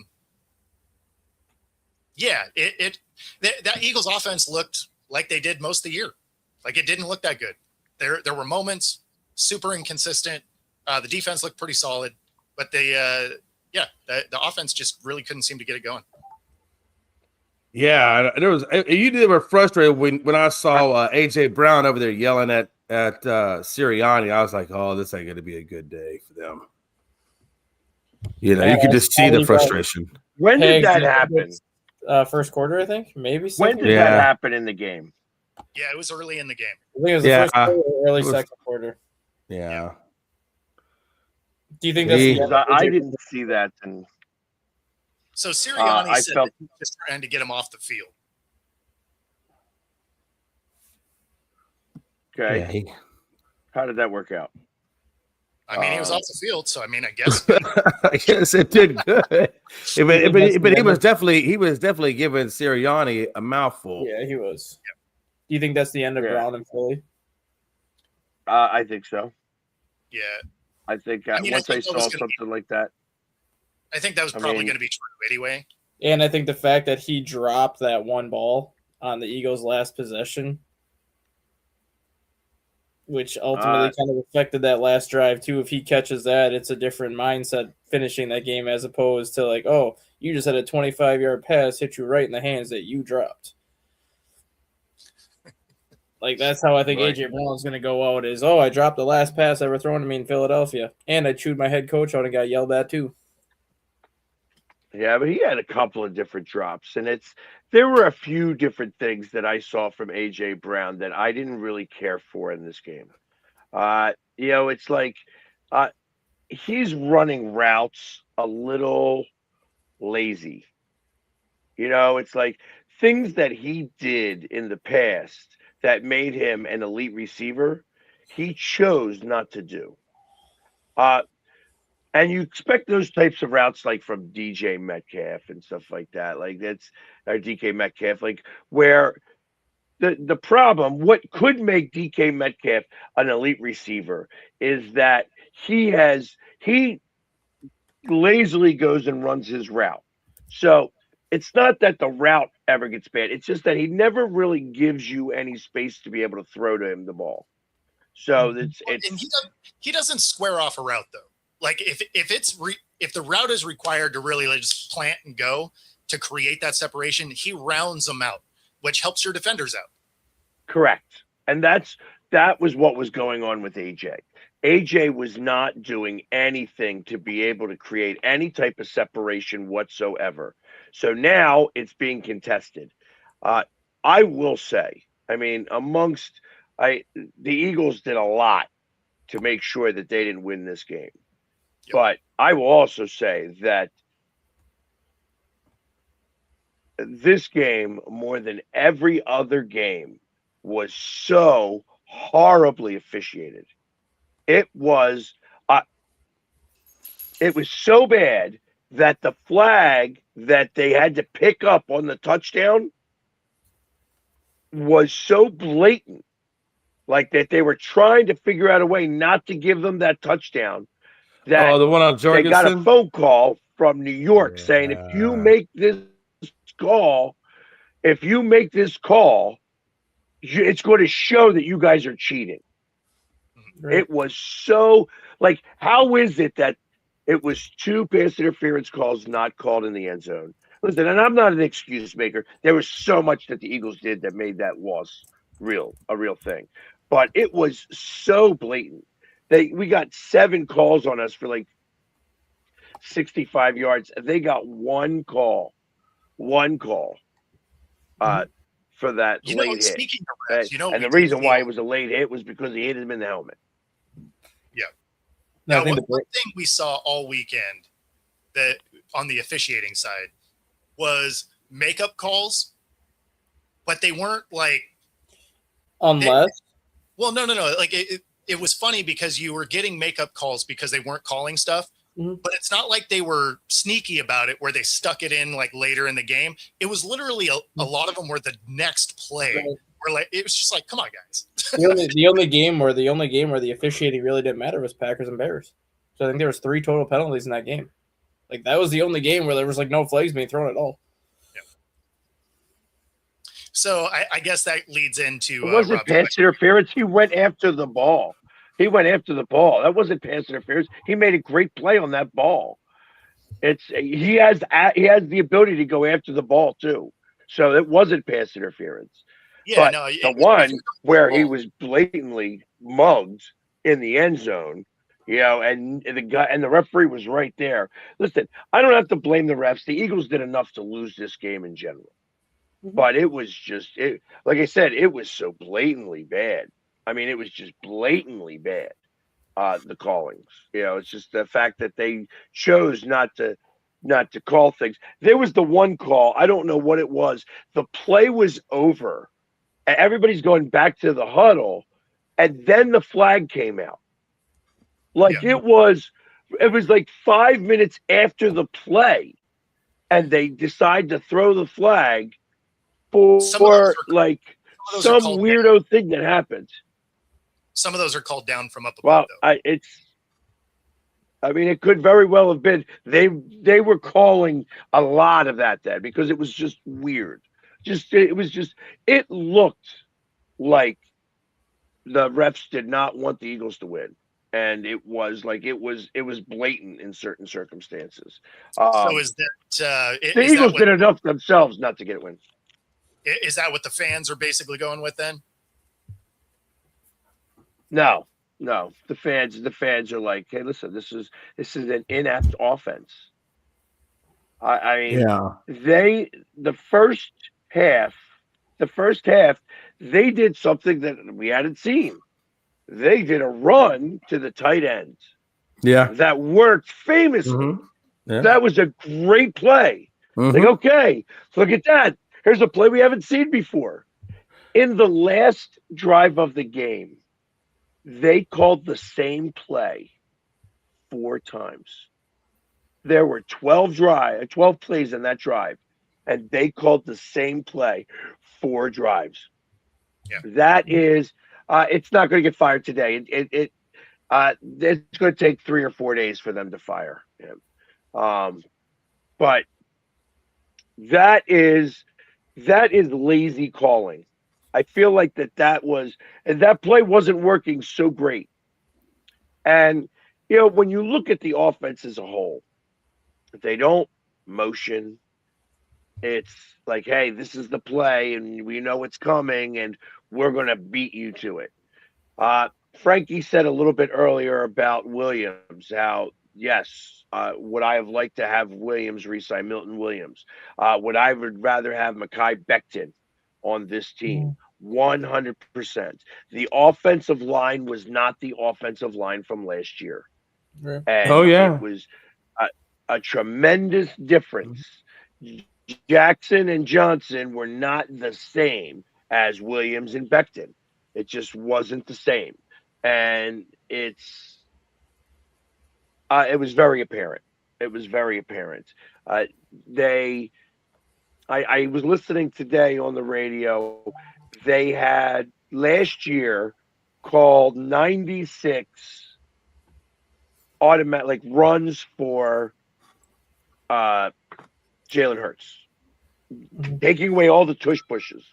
Eagles offense looked like they did most of the year. Like it didn't look that good. There were moments, super inconsistent. The defense looked pretty solid, but the offense just really couldn't seem to get it going. Yeah, they were frustrated when I saw AJ Brown over there yelling at Sirianni. I was like, oh, this ain't going to be a good day for them. You could just see the frustration. When did that happen? First quarter, I think. Maybe. When did that happen in the game? Yeah, it was early in the game. I think it was the first quarter, early second quarter. Yeah. Do you think that's I didn't see that. And so Sirianni said that he was just trying to get him off the field. Okay. Yeah, how did that work out? I mean, he was off the field, so I mean, I guess. I guess it did good. But he was definitely giving Sirianni a mouthful. Yeah, he was. Yeah. Do you think that's the end of Brown and Philly? I think so. Yeah. I think once I saw something like that. I think that was probably going to be true anyway. And I think the fact that he dropped that one ball on the Eagles' last possession, which ultimately kind of affected that last drive too. If he catches that, it's a different mindset finishing that game as opposed to like, oh, you just had a 25-yard pass hit you right in the hands that you dropped. Like, that's how I think A.J. Brown's going to go out is, I dropped the last pass ever thrown to me in Philadelphia. And I chewed my head coach out and got yelled at too. Yeah, but he had a couple of different drops. And there were a few different things that I saw from A.J. Brown that I didn't really care for in this game. It's like he's running routes a little lazy. It's like things that he did in the past that made him an elite receiver, he chose not to do. And you expect those types of routes like from DJ Metcalf and stuff like that. Like or DK Metcalf, like where the problem, what could make DK Metcalf an elite receiver is that he lazily goes and runs his route. So it's not that the route ever gets bad. It's just that he never really gives you any space to be able to throw to him the ball. So and he doesn't square off a route though. Like if the route is required to really just plant and go to create that separation, he rounds them out, which helps your defenders out. Correct. And that's that was what was going on with AJ. AJ was not doing anything to be able to create any type of separation whatsoever. So now it's being contested. I will say, I mean, the Eagles did a lot to make sure that they didn't win this game. Yep. But I will also say that this game, more than every other game, was so horribly officiated. It was so bad that the flag that they had to pick up on the touchdown was so blatant, like that they were trying to figure out a way not to give them that touchdown. That the one on they got a Jorgensen? phone call from New York saying, if you make this call, it's going to show that you guys are cheating. Right. It was so, like, how is it that it was 2 pass interference calls not called in the end zone? Listen, and I'm not an excuse maker. There was so much that the Eagles did that made that loss a real thing. But it was so blatant. We got 7 calls on us for like 65 yards. They got one call for that late hit. Speaking of refs, And the reason why it was a late hit was because he hit him in the helmet. Yeah. No, Now, one thing we saw all weekend that on the officiating side was makeup calls, but they weren't like unless. No. Like it was funny because you were getting makeup calls because they weren't calling stuff. Mm-hmm. But it's not like they were sneaky about it where they stuck it in like later in the game. It was literally a lot of them were the next play. Right. Where like it was just like, come on, guys. the only game where the officiating really didn't matter was Packers and Bears. So I think there was 3 total penalties in that game. Like that was the only game where there was like no flags being thrown at all. Yeah. So I guess that leads into it wasn't pass interference. He went after the ball. That wasn't pass interference. He made a great play on that ball. He has the ability to go after the ball too. So it wasn't pass interference. Yeah, but the one where he was blatantly mugged in the end zone, and the referee was right there. Listen, I don't have to blame the refs. The Eagles did enough to lose this game in general. Mm-hmm. But it was just like I said, it was so blatantly bad. I mean, it was just blatantly bad, the callings. It's just the fact that they chose not to call things. There was the one call. I don't know what it was. The play was over. And everybody's going back to the huddle. And then the flag came out. Like it was like 5 minutes after the play. And they decide to throw the flag for some weirdo thing that happened. Some of those are called down from up above. Well, it could very well have been. They were calling a lot of that then because it was just weird. It looked like the refs did not want the Eagles to win, and it was blatant in certain circumstances. So is that the Eagles did enough themselves not to get a win? Is that what the fans are basically going with then? No. The fans are like, hey, listen, this is an inept offense. The first half, they did something that we hadn't seen. They did a run to the tight end. Yeah. That worked famously. Mm-hmm. Yeah. That was a great play. Mm-hmm. Like, okay, look at that. Here's a play we haven't seen before. In the last drive of the game, they called the same play 4 times. There were 12 plays in that drive, and they called the same play 4 drives. Yeah. That is, it's not going to get fired today. It's going to take 3 or 4 days for them to fire him. But that is lazy calling. I feel like that play wasn't working so great. And, when you look at the offense as a whole, they don't motion. It's like, hey, this is the play and we know it's coming and we're going to beat you to it. Frankie said a little bit earlier about Williams, how, yes, would I have liked to have Williams re-sign Milton Williams? Would I would rather have Mekhi Becton on this team? 100%. The offensive line was not the offensive line from last year. Right. And it was a tremendous difference. Jackson and Johnson were not the same as Williams and Becton. It just wasn't the same. And it was very apparent. It was very apparent. I was listening today on the radio. They had last year called 96 automatic runs for Jalen Hurts, taking away all the tush pushes.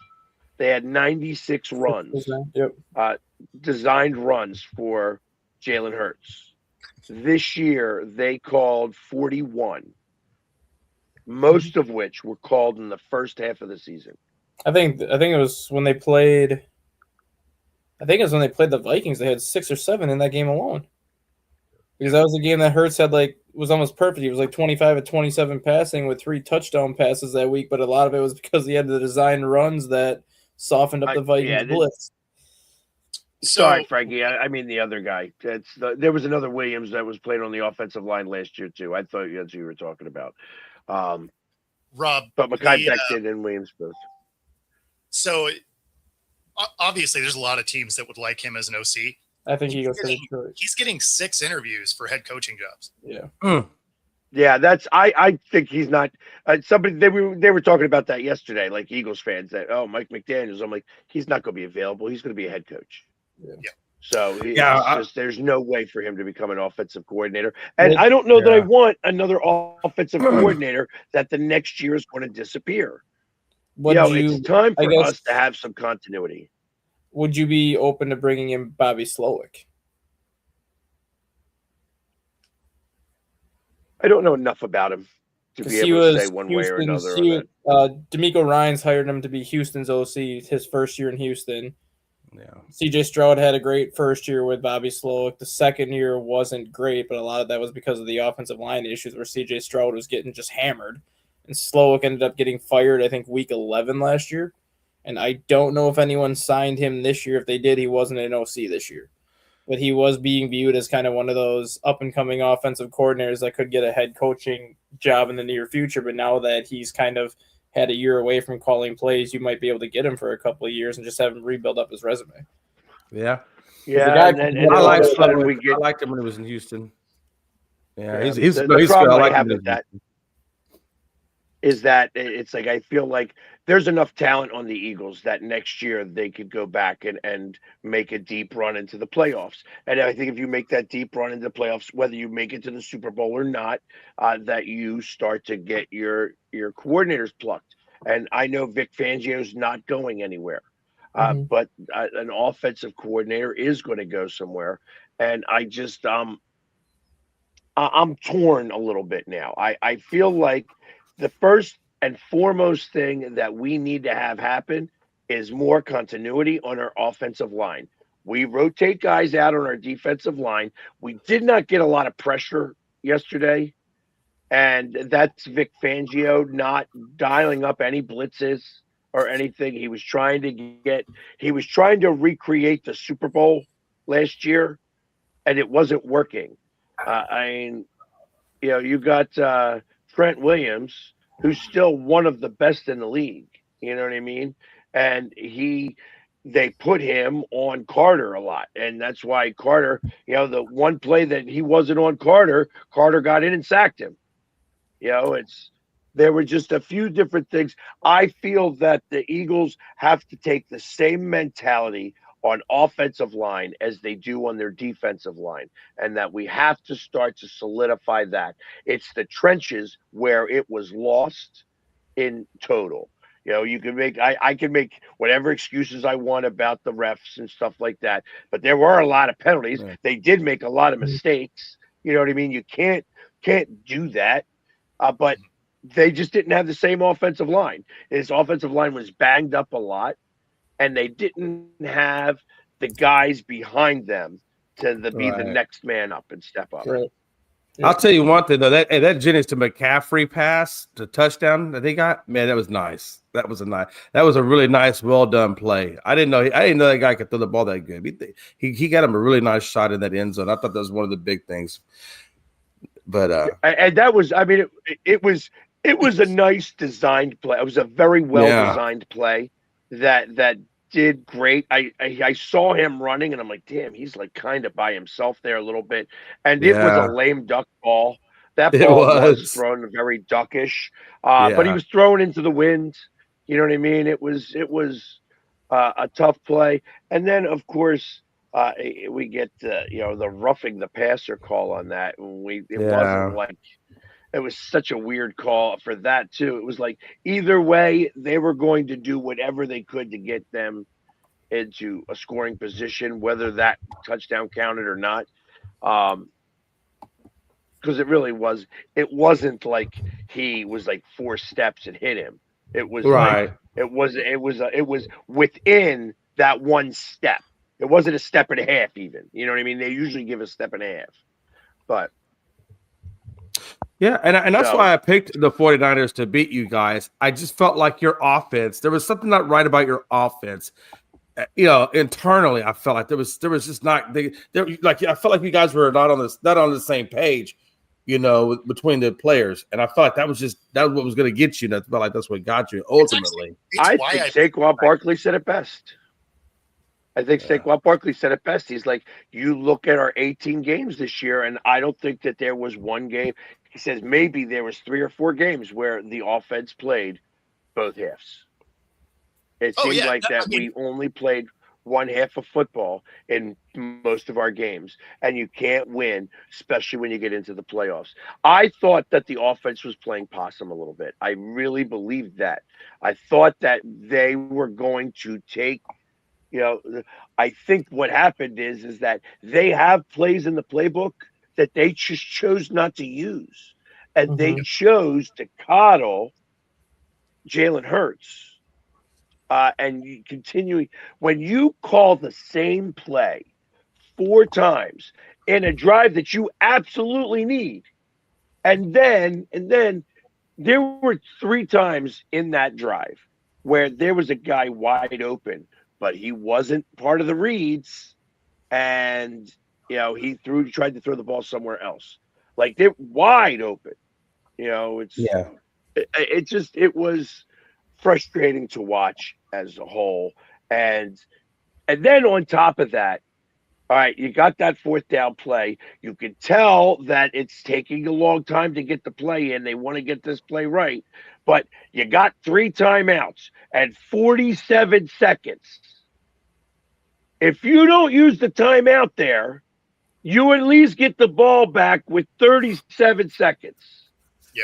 They had 96 runs, designed runs for Jalen Hurts. This year, they called 41, most of which were called in the first half of the season. I think it was when they played. I think it was when they played the Vikings. They had 6 or 7 in that game alone. Because that was a game that Hurts had was almost perfect. He was 25 of 27 passing with 3 touchdown passes that week, but a lot of it was because he had the designed runs that softened up the Vikings blitz. Sorry, Frankie. I mean the other guy. There was another Williams that was playing on the offensive line last year too. I thought that's who you were talking about. Rob, but Mekhi Becton and Williams both. So obviously, there's a lot of teams that would like him as an OC. I think he's getting 6 interviews for head coaching jobs. Yeah. Yeah, I think he's not somebody they were talking about that yesterday, like Eagles fans that Mike McDaniels. I'm like, he's not going to be available. He's going to be a head coach. Yeah. So there's no way for him to become an offensive coordinator. And I don't know that I want another offensive coordinator that the next year is going to disappear. It's time for us to have some continuity. Would you be open to bringing in Bobby Slowick? I don't know enough about him to be able to say one way or another. D'Amico Ryans hired him to be Houston's OC his first year in Houston. Yeah. CJ Stroud had a great first year with Bobby Slowick. The second year wasn't great, but a lot of that was because of the offensive line issues where CJ Stroud was getting just hammered. And Slowick ended up getting fired, I think, week 11 last year. And I don't know if anyone signed him this year. If they did, he wasn't an OC this year. But he was being viewed as kind of one of those up-and-coming offensive coordinators that could get a head coaching job in the near future. But now that he's kind of had a year away from calling plays, you might be able to get him for a couple of years and just have him rebuild up his resume. Yeah. Yeah. I liked him when he was in Houston. Yeah, he's the good. problem I I like have him. with that is that it's like I feel like there's enough talent on the Eagles that next year they could go back and make a deep run into the playoffs. And I think if you make that deep run into the playoffs, whether you make it to the Super Bowl or not, that you start to get your coordinators plucked. And I know Vic Fangio's not going anywhere, but an offensive coordinator is going to go somewhere. And I just I'm torn a little bit now. I feel like the first and foremost thing that we need to have happen is more continuity on our offensive line. We rotate guys out on our defensive line. We did not get a lot of pressure yesterday, and that's Vic Fangio not dialing up any blitzes or anything. He was trying to recreate the Super Bowl last year, and it wasn't working. You got Trent Williams, who's still one of the best in the league. You know what I mean? And they put him on Carter a lot. And that's why Carter, the one play that he wasn't on Carter got in and sacked him. There were just a few different things. I feel that the Eagles have to take the same mentality on offensive line as they do on their defensive line, and that we have to start to solidify that. It's the trenches where it was lost in total. You can I can make whatever excuses I want about the refs and stuff like that, but there were a lot of penalties. Yeah. They did make a lot of mistakes. You know what I mean? You can't do that, but they just didn't have the same offensive line. His offensive line was banged up a lot. And they didn't have the guys behind them to be the Right. next man up and step up. Right. I'll tell you one thing though, that Jennings to McCaffrey pass, the touchdown that they got, man, that was nice. That was a really nice, well done play. I didn't know that guy could throw the ball that good. He got him a really nice shot in that end zone. I thought that was one of the big things. But and that was, I mean, it was a nice designed play. It was a very well designed play that did great. I saw him running and I'm like, damn, he's like kind of by himself there a little bit. And it was a lame duck ball. That ball was thrown very duckish, but he was thrown into the wind. You know what I mean? It was a tough play. And then of course we get the roughing the passer call on that. It wasn't like, it was such a weird call for that too. It was like either way, they were going to do whatever they could to get them into a scoring position, whether that touchdown counted or not. Because it wasn't like he was like 4 steps and hit him. It was it was within that 1 step. It wasn't a step and a half even. You know what I mean? They usually give a step and a half. But yeah, and that's why I picked the 49ers to beat you guys. I just felt like your offense, there was something not right about your offense. Internally, I felt like there was just not I felt like you guys were not on the same page, between the players. And I felt like that was what was going to get you. And I felt like that's what got you ultimately. I think Saquon Barkley said it best. Saquon Barkley said it best. He's like, you look at our 18 games this year, and I don't think that there was one game. He says maybe there was 3 or 4 games where the offense played both halves. It seemed like we only played one half of football in most of our games, and you can't win, especially when you get into the playoffs. I thought that the offense was playing possum a little bit. I really believed that. I thought that they were going to take, I think what happened is that they have plays in the playbook that they just chose not to use. And they chose to coddle Jalen Hurts. And you continuing, when you call the same play 4 times in a drive that you absolutely need, and then there were 3 times in that drive where there was a guy wide open, but he wasn't part of the reads, and he tried to throw the ball somewhere else. Like they're wide open. It was frustrating to watch as a whole. And then on top of that, all right, you got that 4th down play. You can tell that it's taking a long time to get the play in. They want to get this play right. But you got 3 timeouts and 47 seconds. If you don't use the timeout there, you at least get the ball back with 37 seconds. Yeah.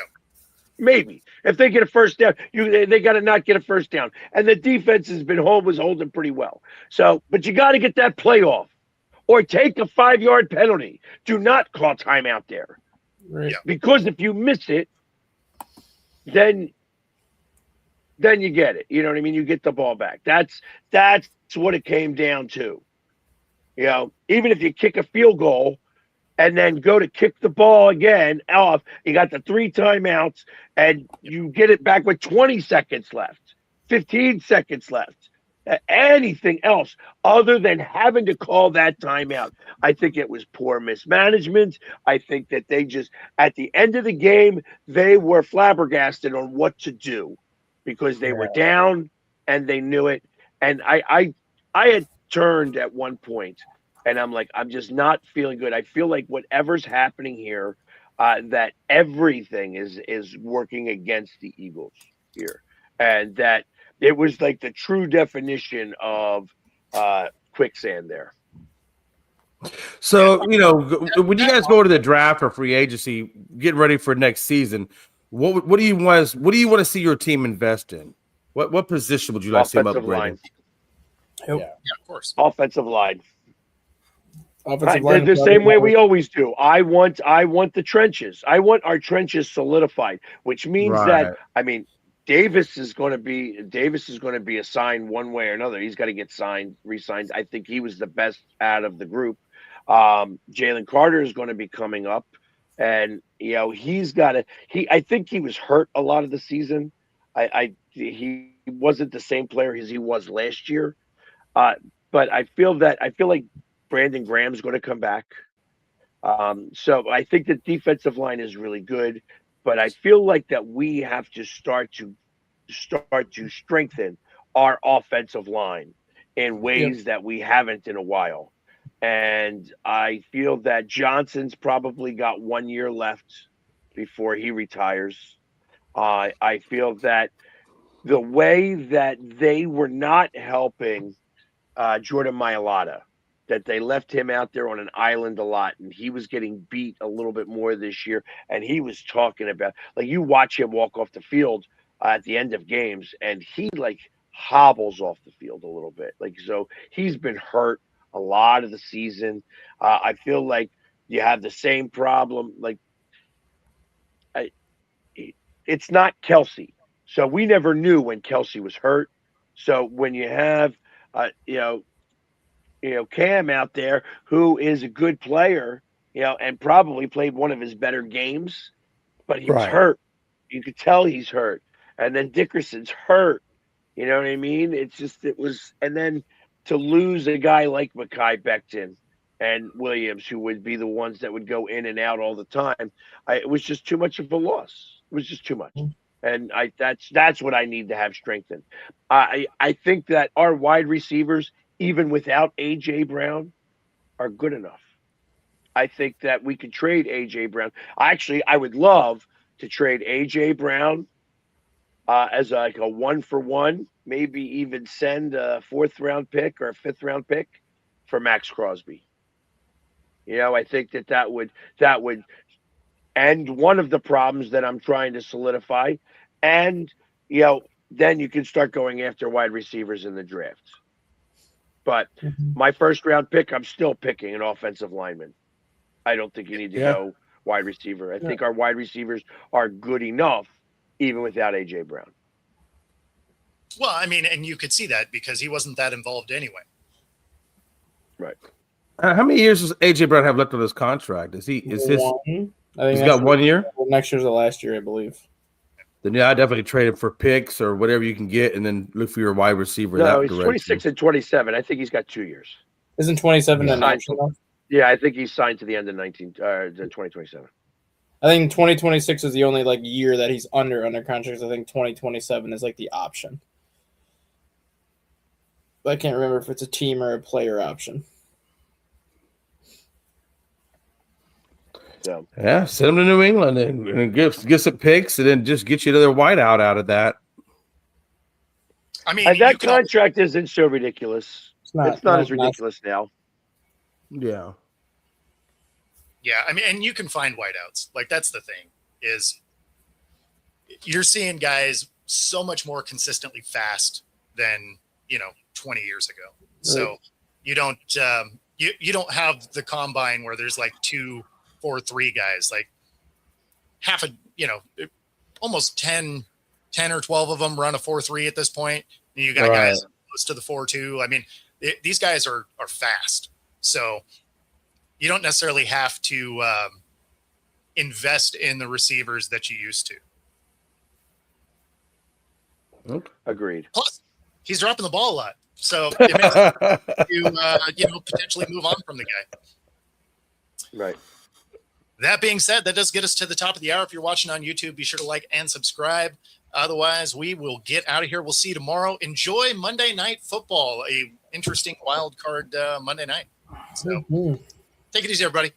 Maybe. If they get a first down, they got to not get a first down. And the defense was holding pretty well. So, but you got to get that play off or take a 5-yard penalty. Do not call timeout there. Right. Because if you miss it, then you get it. You know what I mean? You get the ball back. That's what it came down to. Even if you kick a field goal and then go to kick the ball again off, you got the 3 timeouts and you get it back with 20 seconds left, 15 seconds left. Anything else other than having to call that timeout, I think it was poor mismanagement. I think that they just, at the end of the game, they were flabbergasted on what to do because they were down and they knew it. And I had turned at one point and I'm like, I'm just not feeling good. I feel like whatever's happening here, that everything is working against the Eagles here, and that it was like the true definition of quicksand there. So, when you guys go to the draft or free agency, getting ready for next season, what do you want to see your team invest in? What position would you like to see them upgrade? Yeah, of course. Offensive line. The same way we always do. I want the trenches. I want our trenches solidified, which means that, Davis is going to be assigned one way or another. He's got to get re-signed. I think he was the best out of the group. Jalen Carter is going to be coming up, and he's got to. I think he was hurt a lot of the season. He wasn't the same player as he was last year. But I feel like Brandon Graham's going to come back. So I think the defensive line is really good, but I feel like that we have to start to strengthen our offensive line in ways that we haven't in a while. And I feel that Johnson's probably got 1 year left before he retires. I feel that the way that they were not helping Jordan Mailata, that they left him out there on an island a lot, and he was getting beat a little bit more this year. And he was talking about, like, you watch him walk off the field at the end of games, and he hobbles off the field a little bit. So he's been hurt a lot of the season. I feel like you have the same problem. It's not Kelsey. So we never knew when Kelsey was hurt. So when you have, Cam out there, who is a good player, and probably played one of his better games, but he was hurt. You could tell he's hurt. And then Dickerson's hurt. You know what I mean? And then to lose a guy like Mekhi Becton and Williams, who would be the ones that would go in and out all the time, it was just too much of a loss. It was just too much. And that's what I need to have strengthened. I think that our wide receivers, even without A.J. Brown, are good enough. I think that we could trade A.J. Brown. I would love to trade A.J. Brown as a 1-for-1, maybe even send a 4th-round pick or a 5th-round pick for Max Crosby. I think that would end one of the problems that I'm trying to solidify. And, then you can start going after wide receivers in the draft. But my 1st-round pick, I'm still picking an offensive lineman. I don't think you need to go wide receiver. I think our wide receivers are good enough, even without A.J. Brown. Well, I mean, and you could see that because he wasn't that involved anyway. Right. How many years does A.J. Brown have left on his contract? He's got 1 year? Next year's the last year, I believe. Then I definitely trade him for picks or whatever you can get, and then look for your wide receiver. No, he's 26 and 27. I think he's got 2 years. Isn't 27 an option? Yeah, I think he's signed to the end of 2027. I think 2026 is the only year that he's under contract. I think 2027 is the option. But I can't remember if it's a team or a player option. So send him to New England and get some picks, and then just get you another wideout out of that. I mean, that contract isn't so ridiculous. It's not as ridiculous now. Yeah. Yeah, I mean, and you can find wideouts. That's the thing, is you're seeing guys so much more consistently fast than 20 years ago. So you don't you don't have the combine where there's 2 4-3 guys, almost 10 or 12 of them run a 4-3 at this point. And you got guys close to the 4-2. I mean, these guys are fast. So you don't necessarily have to invest in the receivers that you used to. Okay. Agreed. Plus, he's dropping the ball a lot. So it makes you potentially move on from the guy. Right. That being said, that does get us to the top of the hour. If you're watching on YouTube, be sure to like and subscribe. Otherwise, we will get out of here. We'll see you tomorrow. Enjoy Monday Night Football, a interesting wild card Monday night. So take it easy, everybody.